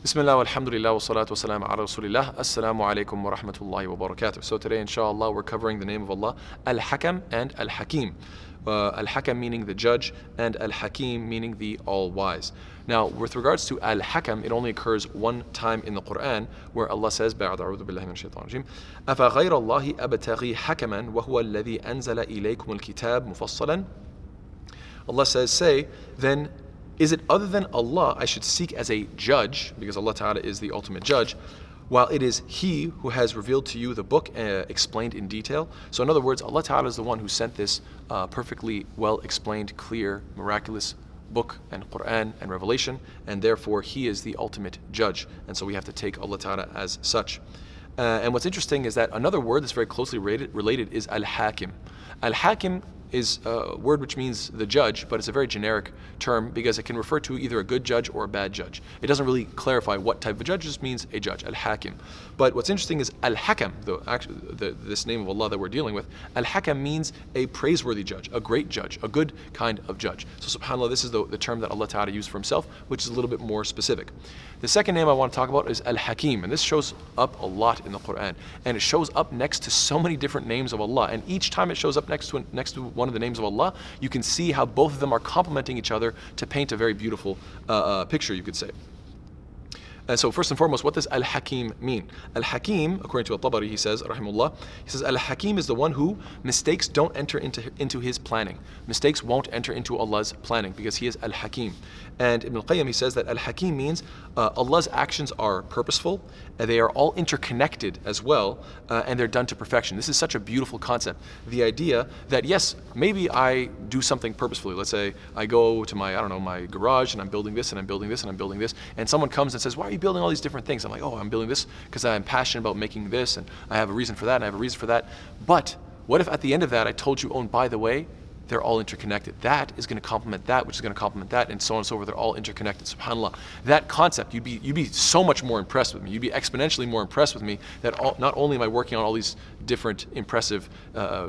Bismillah, alhamdulillah, wa salatu wa salam ala rasulillah. Assalamu alaikum wa rahmatullahi wa barakatuh. So today, inshallah, we're covering the name of Allah, Al-Hakam and Al-Hakim. Al-Hakam meaning the judge, and Al-Hakim meaning the all-wise. Now, with regards to Al-Hakam, it only occurs one time in the Quran, where Allah says, بَعْدَ أَعُوذُ بِاللَّهِ مِنَ الشَّيْطَانِ الرَّجِيمِ أَفَغَيْرَ اللَّهِ أَبْتَغِي حَكَمًا وَهُوَ الَّذِي أَنزَلَ إِلَيْكُمُ الْكِتَابَ مُفَصَّلًا. Allah says, say, then, is it other than Allah I should seek as a judge, because Allah Ta'ala is the ultimate judge, while it is He who has revealed to you the book explained in detail? So in other words, Allah Ta'ala is the one who sent this perfectly well explained, clear, miraculous book and Quran and revelation, and therefore He is the ultimate judge. And so we have to take Allah Ta'ala as such. And what's interesting is that another word that's very closely related is Al-Hakim. Al-Hakim is a word which means the judge, but it's a very generic term because it can refer to either a good judge or a bad judge. It doesn't really clarify what type of judge, it just means a judge, Al-Hakim. But what's interesting is Al-Hakam, this name of Allah that we're dealing with, Al-Hakam means a praiseworthy judge, a great judge, a good kind of judge. So subhanAllah, this is the term that Allah Ta'ala used for Himself, which is a little bit more specific. The second name I want to talk about is Al-Hakim, and this shows up a lot in the Quran, and it shows up next to so many different names of Allah, and each time it shows up next to one of the names of Allah, you can see how both of them are complementing each other to paint a very beautiful picture, you could say. And so first and foremost, what does Al-Hakim mean? Al-Hakim, according to Al-Tabari, he says, rahimahullah, he says, Al-Hakim is the one who mistakes don't enter into his planning. Mistakes won't enter into Allah's planning because He is Al-Hakim. And Ibn al-Qayyim, he says that Al-Hakim means Allah's actions are purposeful, and they are all interconnected as well, and they're done to perfection. This is such a beautiful concept. The idea that, yes, maybe I do something purposefully. Let's say I go to my garage, and I'm building this, and I'm building this, and I'm building this, and someone comes and says, why are you building all these different things? I'm like, oh, I'm building this because I'm passionate about making this, and I have a reason for that, and I have a reason for that. But what if at the end of that I told you, oh, and by the way, they're all interconnected. That is going to complement that, which is going to complement that, and so on and so forth. They're all interconnected. SubhanAllah. That concept, you'd be so much more impressed with me. You'd be exponentially more impressed with me that not only am I working on all these different impressive,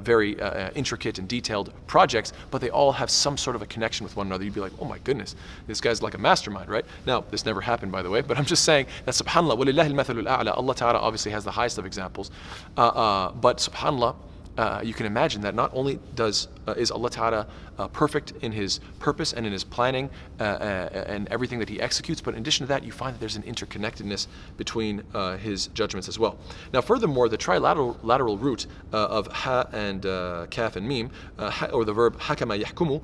very intricate and detailed projects, but they all have some sort of a connection with one another. You'd be like, oh my goodness, this guy's like a mastermind, right? Now, this never happened, by the way, but I'm just saying that SubhanAllah, وَلِلَّهِ الْمَثَلُ الْأَعْلَى, Allah Ta'ala obviously has the highest of examples, but SubhanAllah, you can imagine that not only is Allah Ta'ala perfect in His purpose and in His planning and everything that He executes, but in addition to that, you find that there's an interconnectedness between His judgments as well. Now, furthermore, the trilateral root of ha and kaf and mim, or the verb hakama yahkumu,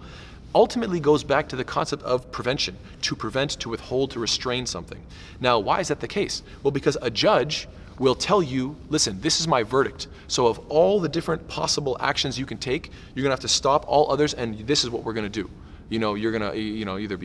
ultimately goes back to the concept of prevention, to prevent, to withhold, to restrain something. Now, why is that the case? Well, because a judge will tell you, listen, this is my verdict. So of all the different possible actions you can take, you're going to have to stop all others, and this is what we're going to do. You're going to either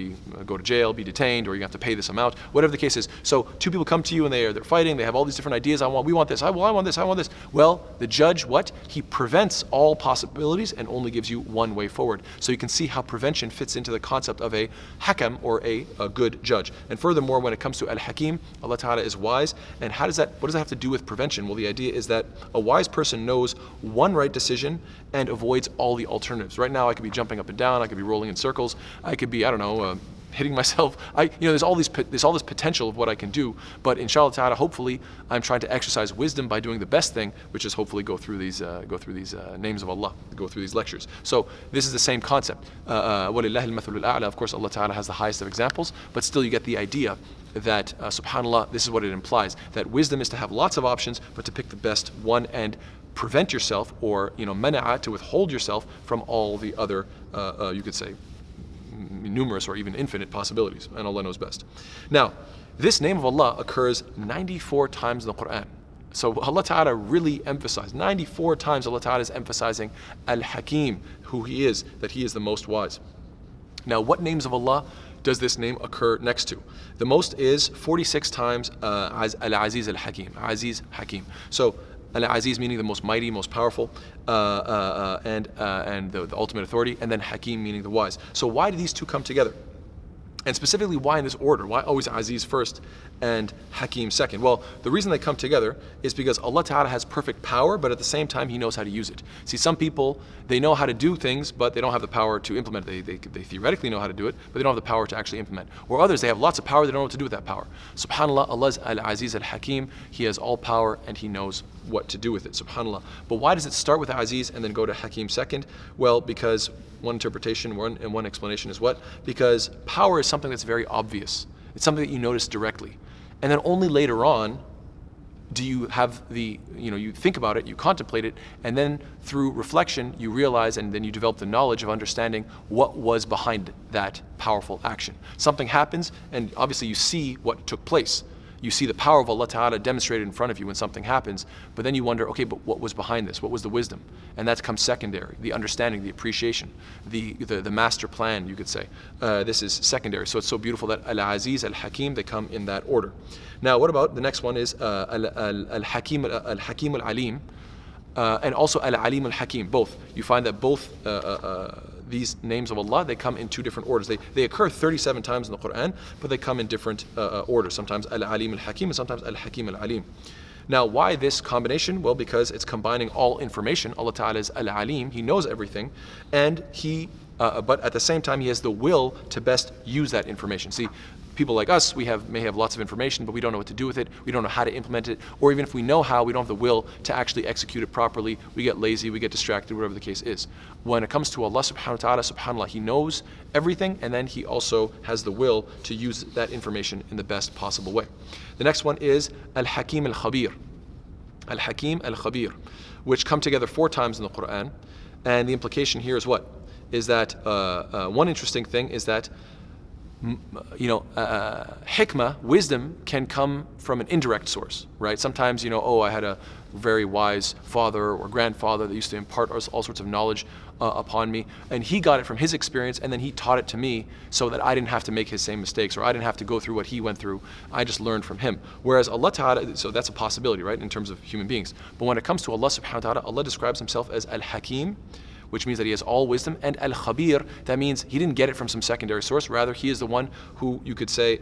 go to jail, be detained, or you have to pay this amount, whatever the case is. So two people come to you and they're fighting, they have all these different ideas. We want this, I want this, I want this. Well, the judge, what? He prevents all possibilities and only gives you one way forward. So you can see how prevention fits into the concept of a hakam, or a good judge. And furthermore, when it comes to Al-Hakim, Allah Ta'ala is wise. And what does that have to do with prevention? Well, the idea is that a wise person knows one right decision and avoids all the alternatives. Right now, I could be jumping up and down, I could be rolling in circles, I could be, hitting myself. There's all this potential of what I can do, but inshallah ta'ala, hopefully, I'm trying to exercise wisdom by doing the best thing, which is hopefully go through these names of Allah, go through these lectures. So this is the same concept. وَلِلَّهِ الْمَثَلُ الْأَعْلَى. Of course, Allah Ta'ala has the highest of examples, but still you get the idea that, subhanAllah, this is what it implies, that wisdom is to have lots of options, but to pick the best one and prevent yourself, or mana'a, to withhold yourself from all the other, you could say, numerous or even infinite possibilities, and Allah knows best. Now, this name of Allah occurs 94 times in the Quran. So Allah Ta'ala really emphasized, 94 times Allah Ta'ala is emphasizing Al-Hakim, who He is, that He is the most wise. Now, what names of Allah does this name occur next to? The most is 46 times as Al-Aziz Al-Hakim, Aziz Hakim. So Al-Aziz meaning the most mighty, most powerful, and the ultimate authority, and then Hakim meaning the wise. So why do these two come together? And specifically, why in this order? Why always Aziz first and Hakim second? Well, the reason they come together is because Allah Ta'ala has perfect power, but at the same time, He knows how to use it. See, some people, they know how to do things, but they don't have the power to implement it. They theoretically know how to do it, but they don't have the power to actually implement. Or others, they have lots of power, they don't know what to do with that power. SubhanAllah, Allah's Al-Aziz Al-Hakim, He has all power and He knows what to do with it, SubhanAllah. But why does it start with Aziz and then go to Hakim second? Well, because one interpretation and one explanation is what? Because power is something that's very obvious. It's something that you notice directly. And then only later on do you have you think about it, you contemplate it, and then through reflection you realize and then you develop the knowledge of understanding what was behind that powerful action. Something happens and obviously you see what took place. You see the power of Allah Ta'ala demonstrated in front of you when something happens, but then you wonder, okay, but what was behind this? What was the wisdom? And that comes secondary, the understanding, the appreciation, the master plan, you could say. This is secondary. So it's so beautiful that Al-Aziz, Al-Hakim, they come in that order. Now, what about the next one is Al-Hakim, Al-Hakim, Al-Alim, and also Al-Alim, Al-Hakim, both. You find that both these names of Allah, they come in two different orders. They occur 37 times in the Quran, but they come in different orders. Sometimes Al-Alim Al-Hakim and sometimes Al-Hakim Al-Alim. Now, why this combination? Well, because it's combining all information. Allah Ta'ala is Al-Alim, He knows everything, and but at the same time, He has the will to best use that information. See, people like us, may have lots of information, but we don't know what to do with it. We don't know how to implement it. Or even if we know how, we don't have the will to actually execute it properly. We get lazy, we get distracted, whatever the case is. When it comes to Allah subhanahu wa ta'ala, subhanAllah, He knows everything, and then He also has the will to use that information in the best possible way. The next one is Al-Hakim Al-Khabir. Al-Hakim Al-Khabir, which come together 4 times in the Quran. And the implication here is what? Is that one interesting thing is that hikmah, wisdom, can come from an indirect source, right? Sometimes, I had a very wise father or grandfather that used to impart all sorts of knowledge upon me, and he got it from his experience, and then he taught it to me so that I didn't have to make his same mistakes, or I didn't have to go through what he went through. I just learned from him. Whereas Allah Ta'ala, so that's a possibility, right, in terms of human beings. But when it comes to Allah subhanahu wa ta'ala, Allah describes Himself as Al-Hakim, which means that He has all wisdom, and Al-Khabir, that means He didn't get it from some secondary source, rather He is the one who, you could say,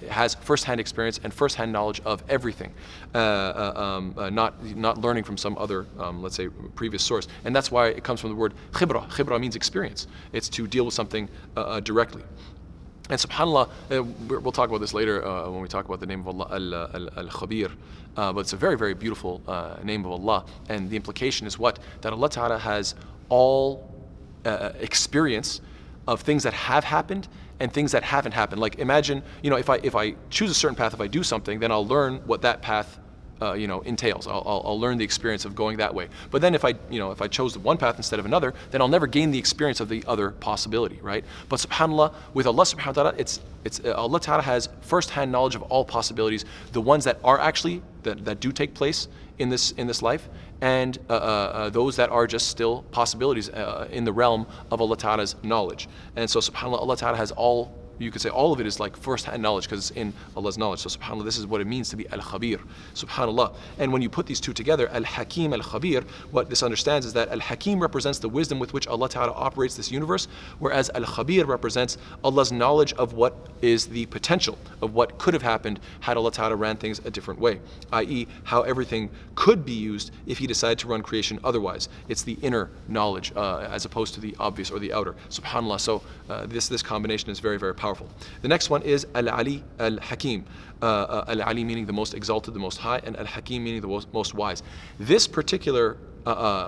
has first-hand experience and first-hand knowledge of everything, not learning from some other, let's say, previous source. And that's why it comes from the word khibra. Khibra means experience. It's to deal with something directly. And subhanAllah, we'll talk about this later when we talk about the name of Allah, Al-Khabir. But it's a very, very beautiful name of Allah. And the implication is what? That Allah Ta'ala has all experience of things that have happened and things that haven't happened. Like imagine, if I choose a certain path, if I do something, then I'll learn what that path entails. I'll learn the experience of going that way. But then if I chose one path instead of another, then I'll never gain the experience of the other possibility, right? But subhanAllah, with Allah subhanahu wa ta'ala, it's Allah Ta'ala has first-hand knowledge of all possibilities, the ones that are actually, that do take place in this life, and those that are just still possibilities in the realm of Allah Ta'ala's knowledge. And so subhanAllah, Allah Ta'ala has all, you could say all of it is like first-hand knowledge because it's in Allah's knowledge. So subhanAllah, this is what it means to be Al-Khabir, subhanAllah. And when you put these two together, Al-Hakim, Al-Khabir, what this understands is that Al-Hakim represents the wisdom with which Allah Ta'ala operates this universe, whereas Al-Khabir represents Allah's knowledge of what is the potential of what could have happened had Allah Ta'ala ran things a different way, i.e. how everything could be used if He decided to run creation otherwise. It's the inner knowledge as opposed to the obvious or the outer, subhanAllah. So this combination is very, very powerful. The next one is Al-Ali, Al-Hakim. Al-Ali meaning the most exalted, the most high, and Al-Hakim meaning the most wise. This particular,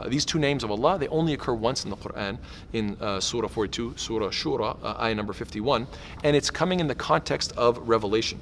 these two names of Allah, they only occur once in the Quran, in Surah 42, Surah Shura, ayah number 51, and it's coming in the context of revelation.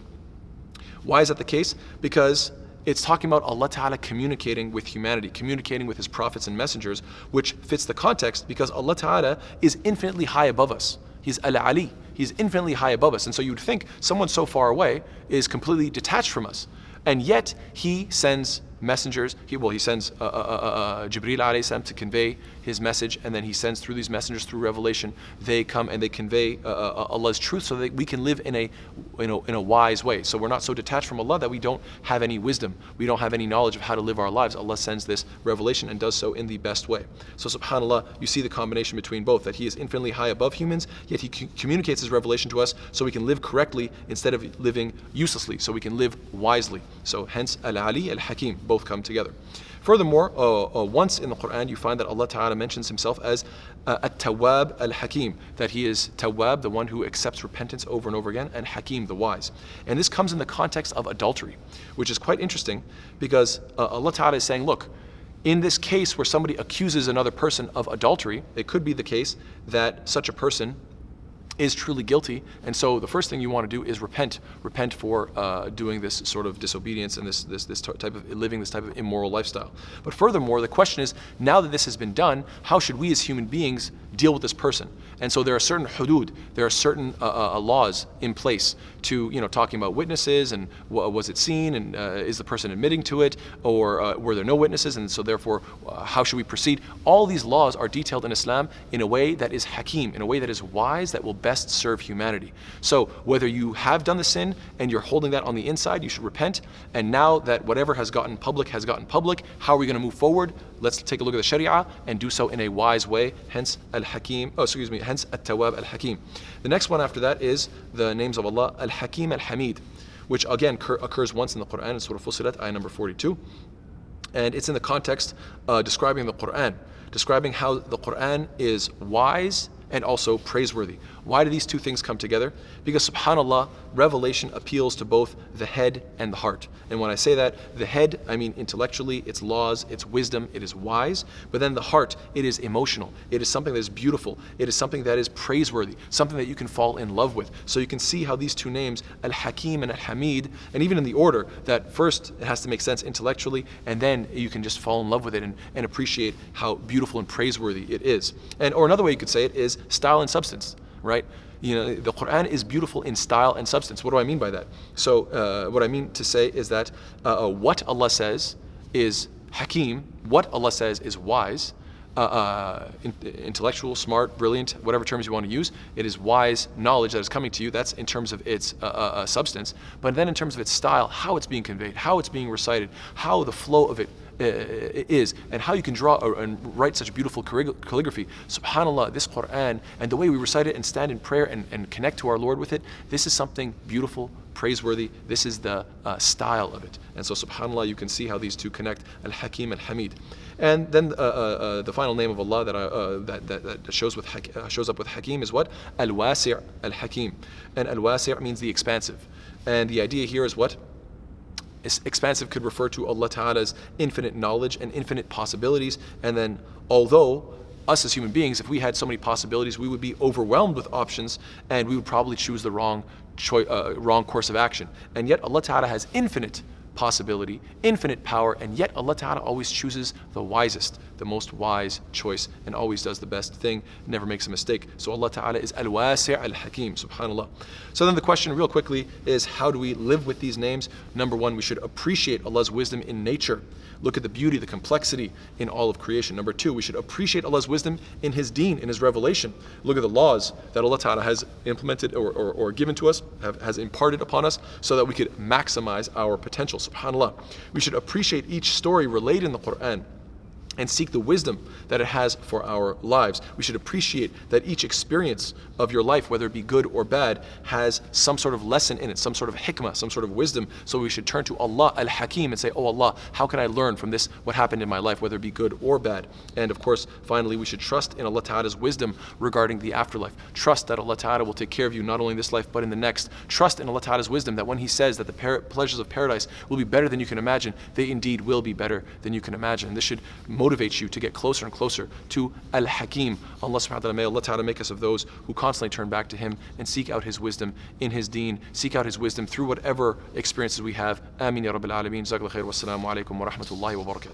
Why is that the case? Because it's talking about Allah Ta'ala communicating with humanity, communicating with His prophets and messengers, which fits the context because Allah Ta'ala is infinitely high above us. He's Al-Ali. He's infinitely high above us. And so you'd think someone so far away is completely detached from us. And yet He sends messengers. He sends Jibreel alayhi salam to convey his message, and then he sends through these messengers through revelation. They come and they convey Allah's truth so that we can live in a wise way. So we're not so detached from Allah that we don't have any wisdom, we don't have any knowledge of how to live our lives. Allah sends this revelation and does so in the best way. So subhanAllah, you see the combination between both, that He is infinitely high above humans, yet He communicates His revelation to us so we can live correctly instead of living uselessly, so we can live wisely. So hence Al-Ali, Al-Hakim, both come together. Furthermore, once in the Quran you find that Allah Ta'ala mentions Himself as At-Tawwab Al-Hakim, that He is Tawwab, the one who accepts repentance over and over again, and Hakim, the wise. And this comes in the context of adultery, which is quite interesting because Allah Ta'ala is saying, look, in this case where somebody accuses another person of adultery, it could be the case that such a person is truly guilty, and so the first thing you want to do is repent for doing this sort of disobedience and this type of living this type of immoral lifestyle. But furthermore, the question is, now that this has been done, how should we as human beings deal with this person? And so there are certain hudud, there are certain laws in place to, talking about witnesses and was it seen, and is the person admitting to it, or were there no witnesses, and so therefore how should we proceed? All these laws are detailed in Islam in a way that is hakim, in a way that is wise, that will best serve humanity. So whether you have done the sin and you're holding that on the inside, you should repent. And now that whatever has gotten public, how are we going to move forward? Let's take a look at the Sharia and do so in a wise way. Hence Al-Hakim, hence At-Tawwab Al-Hakim. The next one after that is the names of Allah, Al-Hakim Al-Hamid, which again occurs once in the Quran in Surah Fussilat, ayah number 42. And it's in the context describing the Quran, describing how the Quran is wise and also praiseworthy. Why do these two things come together? Because subhanAllah, revelation appeals to both the head and the heart. And when I say that, the head, I mean intellectually, it's laws, it's wisdom, it is wise. But then the heart, it is emotional. It is something that is beautiful. It is something that is praiseworthy, something that you can fall in love with. So you can see how these two names, Al-Hakim and Al-Hamid, and even in the order, that first it has to make sense intellectually, and then you can just fall in love with it and appreciate how beautiful and praiseworthy it is. Or another way you could say it is style and substance, right? The Quran is beautiful in style and substance. What do I mean by that? So what I mean to say is that what Allah says is Hakim, what Allah says is wise, intellectual, smart, brilliant, whatever terms you want to use. It is wise knowledge that is coming to you. That's in terms of its substance. But then in terms of its style, how it's being conveyed, how it's being recited, how the flow of it is, and how you can draw and write such beautiful calligraphy. SubhanAllah, this Quran and the way we recite it and stand in prayer and connect to our Lord with it, this is something beautiful, praiseworthy. This is the style of it. And so SubhanAllah, you can see how these two connect, Al-Hakim and Hamid. And then the final name of Allah that shows up with Hakim is what? Al-Wasi' Al-Hakim. And Al-Wasi' means the expansive. And the idea here is what? Expansive could refer to Allah Ta'ala's infinite knowledge and infinite possibilities. And then although us as human beings, if we had so many possibilities, we would be overwhelmed with options and we would probably choose the wrong course of action. And yet Allah Ta'ala has infinite possibility, infinite power, and yet Allah Ta'ala always chooses the wisest, the most wise choice, and always does the best thing, never makes a mistake. So Allah Ta'ala is Al-Wasi' Al-Hakim, subhanAllah. So then the question real quickly is, how do we live with these names? Number one, we should appreciate Allah's wisdom in nature. Look at the beauty, the complexity in all of creation. Number two, we should appreciate Allah's wisdom in His deen, in His revelation. Look at the laws that Allah Ta'ala has implemented or given to us, has imparted upon us, so that we could maximize our potential. SubhanAllah. We should appreciate each story related in the Quran and seek the wisdom that it has for our lives. We should appreciate that each experience of your life, whether it be good or bad, has some sort of lesson in it, some sort of hikmah, some sort of wisdom. So we should turn to Allah Al-Hakim and say, oh Allah, how can I learn from this, what happened in my life, whether it be good or bad? And of course, finally, we should trust in Allah Ta'ala's wisdom regarding the afterlife. Trust that Allah Ta'ala will take care of you not only in this life, but in the next. Trust in Allah Ta'ala's wisdom that when He says that the pleasures of paradise will be better than you can imagine, they indeed will be better than you can imagine. This should motivate you to get closer and closer to Al-Hakim. Allah subhanahu wa ta'ala, may Allah ta'ala make us of those who constantly turn back to Him and seek out His wisdom in His deen, seek out His wisdom through whatever experiences we have. Ameen ya Rabbil Alameen. Jazakallah khair. Wassalamu alaikum wa rahmatullahi wa barakatuh.